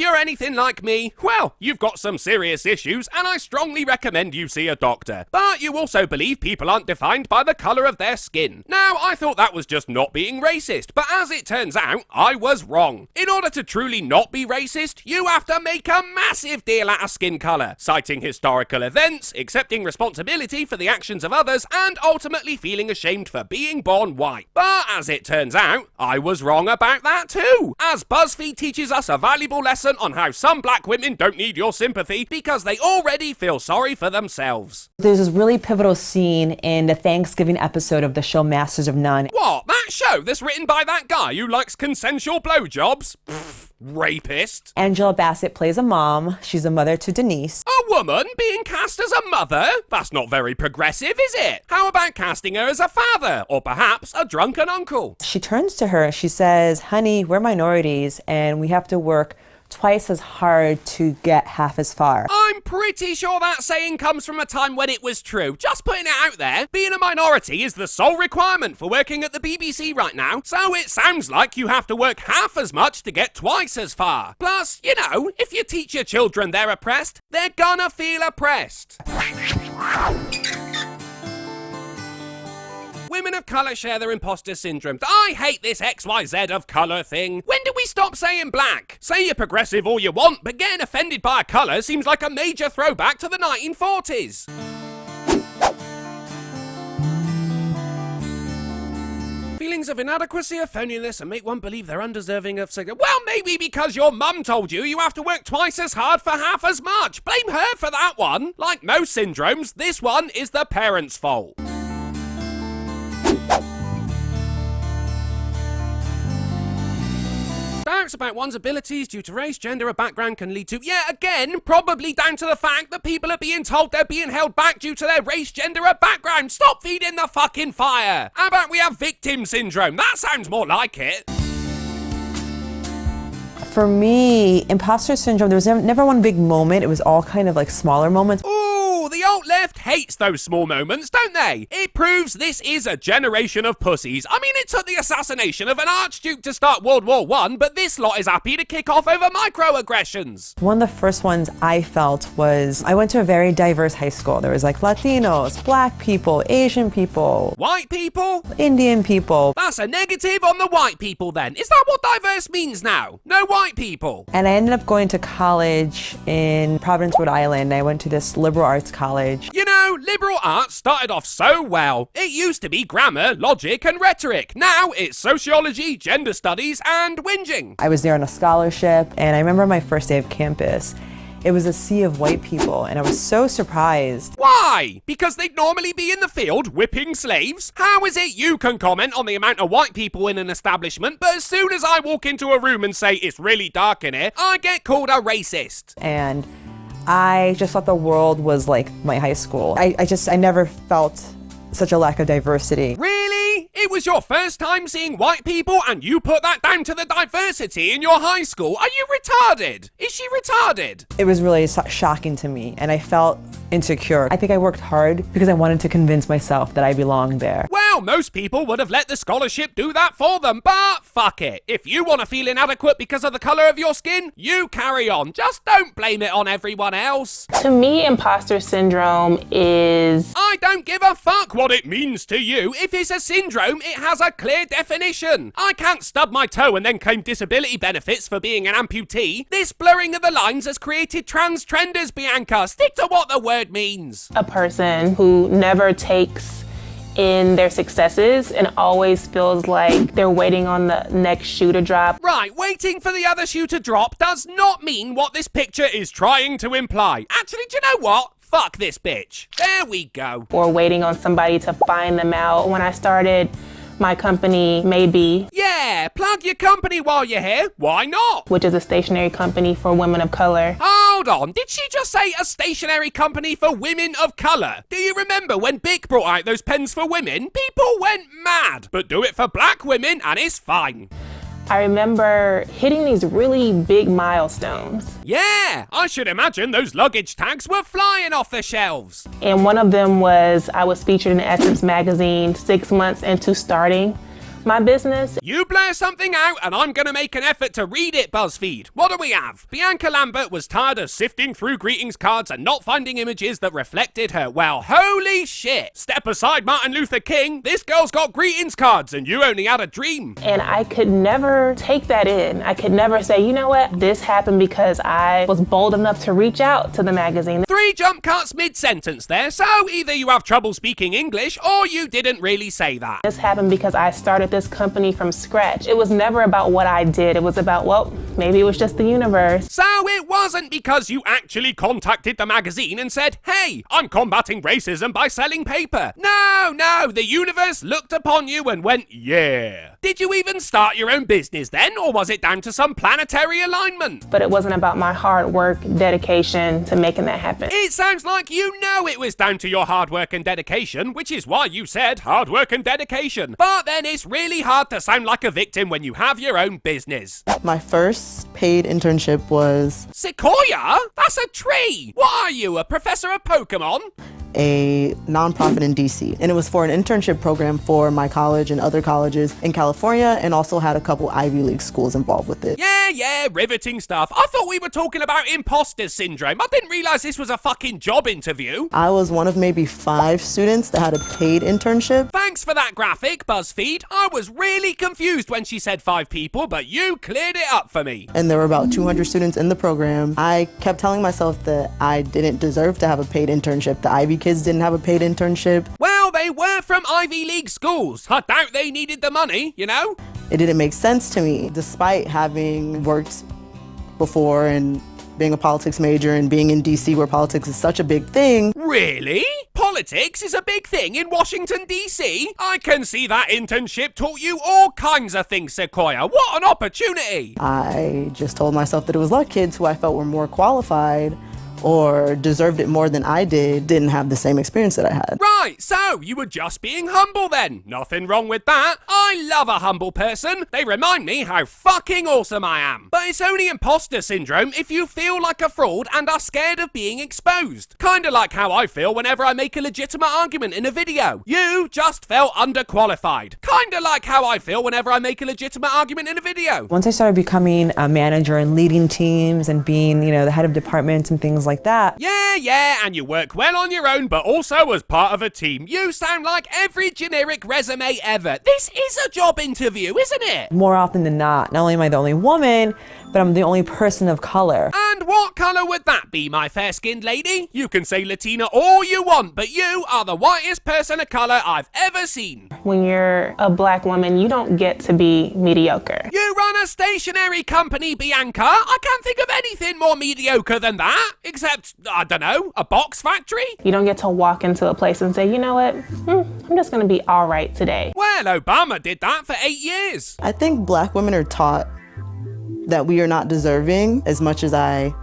you're anything like me, well, you've got some serious issues and I strongly recommend you see a doctor. But you also believe people aren't defined by the colour of their skin. Now, I thought that was just not being racist, but as it turns out, I was wrong. In order to truly not be racist, you have to make a massive deal out of skin colour, citing historical events, accepting responsibility for the actions of others, and ultimately feeling ashamed for being born white. But as it turns out, I was wrong about that too, as BuzzFeed teaches us a valuable lesson on how some black women don't need your sympathy because they already feel sorry for themselves. There's this really pivotal scene in the Thanksgiving episode of the show Masters of None. What? That show that's written by that guy who likes consensual blowjobs? Pfft, rapist. Angela Bassett plays a mom. She's a mother to Denise. A woman being cast as a mother? That's not very progressive, is it? How about casting her as a father, or perhaps a drunken uncle? She turns to her, she says, honey, we're minorities and we have to work twice as hard to get half as far. I'm pretty sure that saying comes from a time when it was true. Just putting it out there. Being a minority is the sole requirement for working at the BBC right now, so it sounds like you have to work half as much to get twice as far. Plus, you know, if you teach your children they're oppressed, they're gonna feel oppressed. Women of colour share their imposter syndrome. I hate this XYZ of colour thing. When do we stop saying black? Say you're progressive all you want, but getting offended by a colour seems like a major throwback to the 1940s. Feelings of inadequacy or phoniness and make one believe they're undeserving of well, maybe because your mum told you you have to work twice as hard for half as much. Blame her for that one. Like most syndromes, this one is the parents' fault. Doubts about one's abilities due to race, gender, or background can lead to, again, probably down to the fact that people are being told they're being held back due to their race, gender, or background. Stop feeding the fucking fire. How about we have victim syndrome? That sounds more like it. For me, imposter syndrome, there was never one big moment. It was all kind of like smaller moments. Ooh, the alt-left hates those small moments, don't they? It proves this is a generation of pussies. I mean, it took the assassination of an archduke to start World War I, but this lot is happy to kick off over microaggressions. One of the first ones I felt was, I went to a very diverse high school. There was like Latinos, black people, Asian people. White people? Indian people. That's a negative on the white people then. Is that what diverse means now? No white people. And I ended up going to college in Providence, Rhode Island. I went to this liberal arts college. You know, liberal arts started off so well. It used to be grammar, logic, and rhetoric. Now it's sociology, gender studies, and whinging. I was there on a scholarship, and I remember my first day of campus. It was a sea of white people, and I was so surprised. Why? Because they'd normally be in the field whipping slaves? How is it you can comment on the amount of white people in an establishment, but as soon as I walk into a room and say it's really dark in here, I get called a racist? And I just thought the world was like my high school. I never felt such a lack of diversity. Really? It was your first time seeing white people and you put that down to the diversity in your high school? Are you retarded? Is she retarded? It was really shocking to me, and I felt insecure. I think I worked hard because I wanted to convince myself that I belonged there. Well, most people would have let the scholarship do that for them, but fuck it. If you want to feel inadequate because of the colour of your skin, you carry on. Just don't blame it on everyone else. To me, imposter syndrome is... I don't give a fuck what it means to you. If it's a syndrome, it has a clear definition. I can't stub my toe and then claim disability benefits for being an amputee. This blurring of the lines has created trans-trenders, Bianca. Stick to what the word means. A person who never takes in their successes and always feels like they're waiting on the next shoe to drop. Right, waiting for the other shoe to drop does not mean what this picture is trying to imply. Actually, do you know what? Fuck this bitch. There we go. Or waiting on somebody to find them out. When I started my company, Maybe. Yeah, plug your company while you're here. Why not? Which is a stationery company for women of color. Hold on, did she just say a stationery company for women of colour? Do you remember when Bic brought out those pens for women? People went mad. But do it for black women and it's fine. I remember hitting these really big milestones. Yeah, I should imagine those luggage tags were flying off the shelves. And one of them was I was featured in Essence magazine 6 months into starting my business. You blare something out and I'm gonna make an effort to read it, Buzzfeed. What do we have? Bianca Lambert was tired of sifting through greetings cards and not finding images that reflected her. Well, holy shit. Step aside Martin Luther King. This girl's got greetings cards and you only had a dream. And I could never take that in. I could never say, you know what, this happened because I was bold enough to reach out to the magazine. 3 jump cuts mid-sentence there, so either you have trouble speaking English or you didn't really say that. This happened because I started this company from scratch. It was never about what I did. It was about, well, maybe it was just the universe. So it wasn't because you actually contacted the magazine and said, hey, I'm combating racism by selling paper. No, the universe looked upon you and went, yeah. Did you even start your own business then, or was it down to some planetary alignment? But it wasn't about my hard work, dedication to making that happen. It sounds like you know it was down to your hard work and dedication, which is why you said hard work and dedication. But then it's really hard to sound like a victim when you have your own business. My first paid internship was Sequoia? That's a tree! What are you, a professor of Pokemon? a nonprofit in DC, and it was for an internship program for my college and other colleges in California, and also had a couple Ivy League schools involved with it. Yeah, riveting stuff. I thought we were talking about imposter syndrome. I didn't realize this was a fucking job interview. I was one of maybe 5 students that had a paid internship. Thanks for that graphic, Buzzfeed. I was really confused when she said 5 people, but you cleared it up for me. And there were about 200 students in the program. I kept telling myself that I didn't deserve to have a paid internship. The Ivy kids didn't have a paid internship. Well, they were from Ivy League schools. I doubt they needed the money, you know? It didn't make sense to me, despite having worked before and being a politics major and being in DC where politics is such a big thing. Really? Politics is a big thing in Washington, D.C.? I can see that internship taught you all kinds of things, Sequoia. What an opportunity! I just told myself that it was like kids who I felt were more qualified or deserved it more than I didn't have the same experience that I had. Right, so you were just being humble then. Nothing wrong with that. I love a humble person. They remind me how fucking awesome I am. But it's only imposter syndrome if you feel like a fraud and are scared of being exposed. Kinda like how I feel whenever I make a legitimate argument in a video. You just felt underqualified. Kinda like how I feel whenever I make a legitimate argument in a video. Once I started becoming a manager and leading teams and being, the head of departments and things like that. Yeah, and you work well on your own, but also as part of a team. You sound like every generic resume ever. This is a job interview, isn't it? More often than not only am I the only woman, but I'm the only person of color. And what color would that be, my fair-skinned lady? You can say Latina all you want, but you are the whitest person of color I've ever seen. When you're a black woman, you don't get to be mediocre. You run a stationery company, Bianca. I can't think of anything more mediocre than that, except, I don't know, a box factory? You don't get to walk into a place and say, you know what, I'm just gonna be all right today. Well, Obama did that for 8 years. I think black women are taught that we are not deserving, as much as I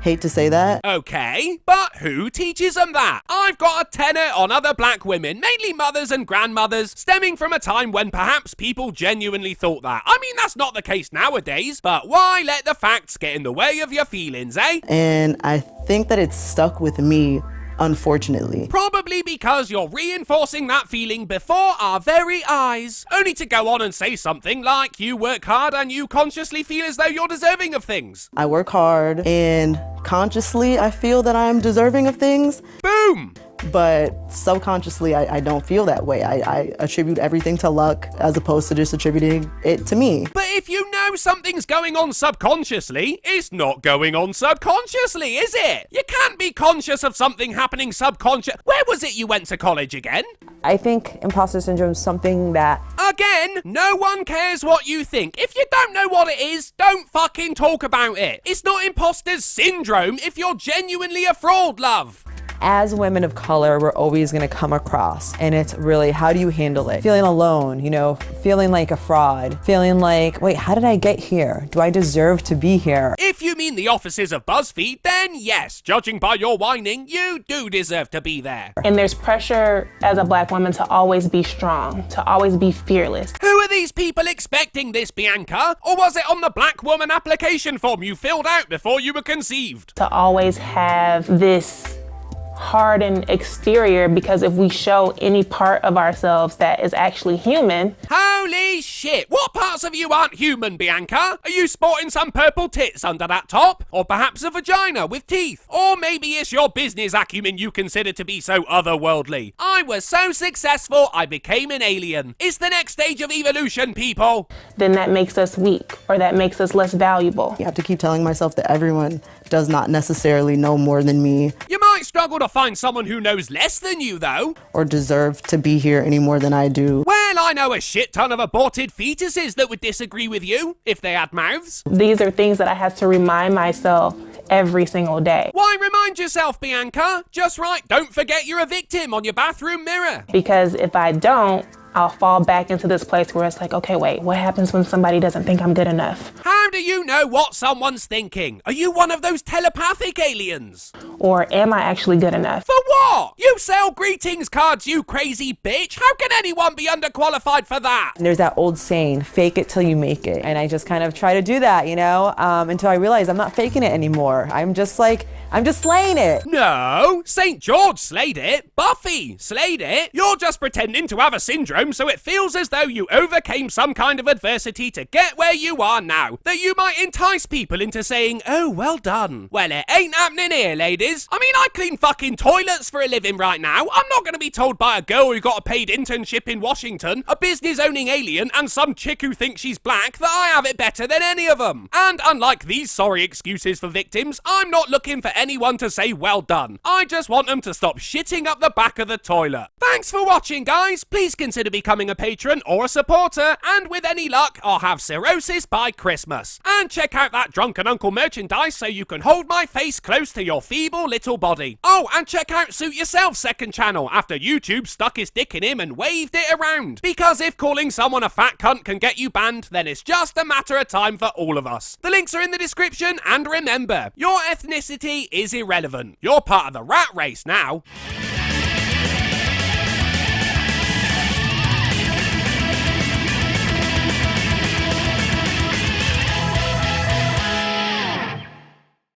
hate to say that. Okay, but who teaches them that? I've got a tenor on other black women, mainly mothers and grandmothers, stemming from a time when perhaps people genuinely thought that. I mean, that's not the case nowadays, but why let the facts get in the way of your feelings, eh? And I think that it's stuck with me, unfortunately. Probably because you're reinforcing that feeling before our very eyes. Only to go on and say something like you work hard and you consciously feel as though you're deserving of things. I work hard and consciously I feel that I'm deserving of things. Boom! But subconsciously, I don't feel that way. I attribute everything to luck as opposed to just attributing it to me. But if you know something's going on subconsciously, it's not going on subconsciously, is it? You can't be conscious of something happening subconscious. Where was it you went to college again? I think imposter syndrome is something that... Again, no one cares what you think. If you don't know what it is, don't fucking talk about it. It's not imposter syndrome if you're genuinely a fraud, love. As women of color, we're always going to come across, and it's really, how do you handle it? Feeling alone, feeling like a fraud, feeling like, wait, how did I get here? Do I deserve to be here? If you mean the offices of Buzzfeed, then yes, judging by your whining, you do deserve to be there. And there's pressure as a black woman to always be strong, to always be fearless. Who are these people expecting this, Bianca? Or was it on the black woman application form you filled out before you were conceived? To always have this hardened exterior, because if we show any part of ourselves that is actually human. Holy shit! What parts of you aren't human, Bianca? Are you sporting some purple tits under that top? Or perhaps a vagina with teeth? Or maybe it's your business acumen you consider to be so otherworldly. I was so successful, I became an alien. It's the next stage of evolution, people. Then that makes us weak, or that makes us less valuable. I have to keep telling myself that everyone does not necessarily know more than me You might struggle to find someone who knows less than you, though. or deserve to be here any more than I do. Well, I know a shit ton of aborted fetuses that would disagree with you, if they had mouths. These are things that I have to remind myself every single day. Why remind yourself, Bianca? Just right, don't forget you're a victim on your bathroom mirror. Because if I don't, I'll fall back into this place where it's like, okay, wait, what happens when somebody doesn't think I'm good enough? How do you know what someone's thinking? Are you one of those telepathic aliens? Or am I actually good enough? For what? You sell greetings cards, you crazy bitch. How can anyone be underqualified for that? And there's that old saying, fake it till you make it. And I just kind of try to do that, until I realize I'm not faking it anymore. I'm just slaying it. No, St. George slayed it. Buffy slayed it. You're just pretending to have a syndrome so it feels as though you overcame some kind of adversity to get where you are now. That you might entice people into saying, oh, well done. Well, it ain't happening here, ladies. I mean, I clean fucking toilets for a living right now. I'm not going to be told by a girl who got a paid internship in Washington, a business-owning alien, and some chick who thinks she's black that I have it better than any of them. And unlike these sorry excuses for victims, I'm not looking for anyone to say well done. I just want them to stop shitting up the back of the toilet. Thanks for watching, guys. Please consider becoming a patron or a supporter, and with any luck, I'll have cirrhosis by Christmas. And check out that Drunken Uncle merchandise so you can hold my face close to your feeble little body. Oh, and check out Suit Yourself's second channel after YouTube stuck his dick in him and waved it around. Because if calling someone a fat cunt can get you banned, then it's just a matter of time for all of us. The links are in the description, and remember, your ethnicity is irrelevant. You're part of the rat race now.